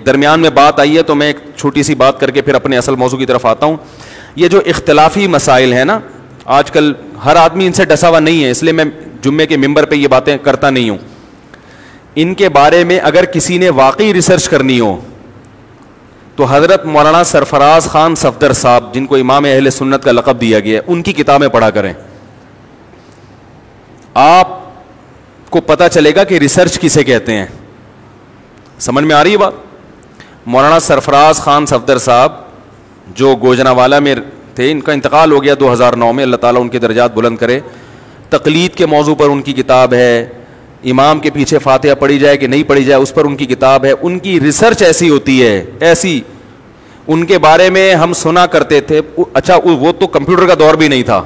درمیان میں بات آئی ہے تو میں ایک چھوٹی سی بات کر کے پھر اپنے اصل موضوع کی طرف آتا ہوں. یہ جو اختلافی مسائل ہیں نا, آج کل ہر آدمی ان سے ڈسا ہوا نہیں ہے, اس لیے میں جمعے کے ممبر پہ یہ باتیں کرتا نہیں ہوں. ان کے بارے میں اگر کسی نے واقعی ریسرچ کرنی ہو تو حضرت مولانا سرفراز خان صفدر صاحب, جن کو امام اہل سنت کا لقب دیا گیا ہے, ان کی کتابیں پڑھا کریں. آپ کو پتہ چلے گا کہ ریسرچ کسے کہتے ہیں. سمجھ میں آ رہی ہے بات؟ مولانا سرفراز خان صفدر صاحب جو گوجرانوالہ میں تھے, ان کا انتقال ہو گیا 2009 میں, اللہ تعالیٰ ان کے درجات بلند کرے. تقلید کے موضوع پر ان کی کتاب ہے, امام کے پیچھے فاتحہ پڑھی جائے کہ نہیں پڑھی جائے اس پر ان کی کتاب ہے. ان کی ریسرچ ایسی ہوتی ہے, ایسی. ان کے بارے میں ہم سنا کرتے تھے. اچھا وہ تو کمپیوٹر کا دور بھی نہیں تھا,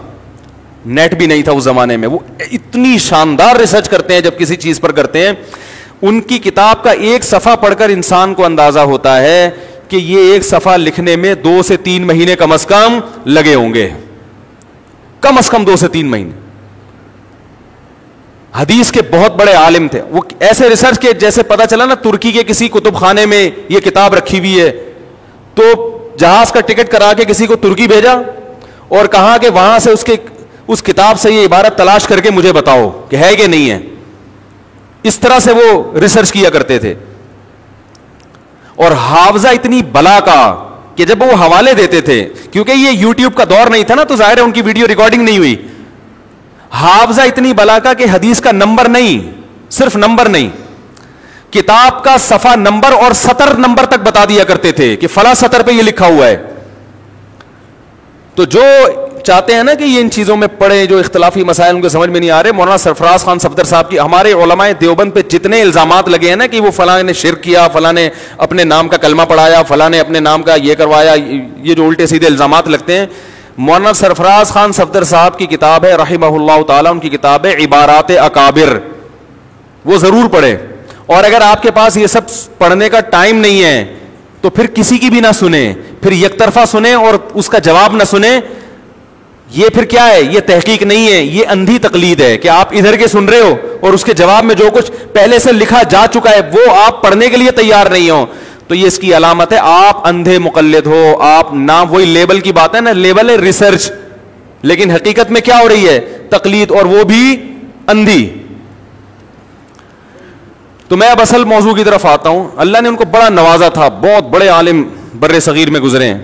نیٹ بھی نہیں تھا اس زمانے میں. وہ اتنی شاندار ریسرچ کرتے ہیں جب کسی چیز پر کرتے ہیں. ان کی کتاب کا ایک صفحہ پڑھ کر انسان کو اندازہ ہوتا ہے کہ یہ ایک صفحہ لکھنے میں 2 سے 3 مہینے کم از کم لگے ہوں گے, کم از کم 2 سے 3 مہینے. حدیث کے بہت بڑے عالم تھے. وہ ایسے ریسرچ کے جیسے پتا چلا نا ترکی کے کسی کتب خانے میں یہ کتاب رکھی ہوئی ہے, تو جہاز کا ٹکٹ کرا کے کسی کو ترکی بھیجا اور کہا کہ وہاں سے اس کتاب سے یہ عبارت تلاش کر کے مجھے بتاؤ کہ ہے کہ نہیں ہے. اس طرح سے وہ ریسرچ کیا کرتے تھے. اور حافظہ اتنی بلا کا کہ جب وہ حوالے دیتے تھے, کیونکہ یہ یوٹیوب کا دور نہیں تھا نا, تو ظاہر ہے ان کی ویڈیو ریکارڈنگ نہیں ہوئی. حافظہ اتنی بلا کا کہ حدیث کا نمبر نہیں, صرف نمبر نہیں, کتاب کا صفحہ نمبر اور سطر نمبر تک بتا دیا کرتے تھے کہ فلاں سطر پہ یہ لکھا ہوا ہے. تو جو چاہتے ہیں نا کہ یہ ان چیزوں میں پڑھیں, جو اختلافی مسائل ان کو سمجھ میں نہیں آ رہے, مولانا سرفراز خان صفدر صاحب کی, ہمارے علماء دیوبند پہ جتنے الزامات لگے ہیں نا کہ وہ فلاں نے شرک کیا, فلاں نے اپنے نام کا کلمہ پڑھایا, فلاں نے اپنے نام کا یہ کروایا, یہ جو الٹے سیدھے الزامات لگتے ہیں, مولانا سرفراز خان صفدر صاحب کی کتاب ہے رحمہ اللہ تعالی, ان کی کتاب ہے عبارات اکابر, وہ ضرور پڑھیں. اور اگر آپ کے پاس یہ سب پڑھنے کا ٹائم نہیں ہے تو پھر کسی کی بھی نہ سنیں, پھر یک طرفہ سنیں اور اس کا جواب نہ سنیں. یہ پھر کیا ہے؟ یہ تحقیق نہیں ہے, یہ اندھی تقلید ہے کہ آپ ادھر کے سن رہے ہو اور اس کے جواب میں جو کچھ پہلے سے لکھا جا چکا ہے وہ آپ پڑھنے کے لیے تیار نہیں ہو. تو یہ اس کی علامت ہے آپ اندھے مقلد ہو. آپ نہ, وہی لیبل کی بات ہے نا, لیبل ہے ریسرچ, لیکن حقیقت میں کیا ہو رہی ہے؟ تقلید, اور وہ بھی اندھی. تو میں اب اصل موضوع کی طرف آتا ہوں. اللہ نے ان کو بڑا نوازا تھا, بہت بڑے عالم بر صغیر میں گزرے ہیں.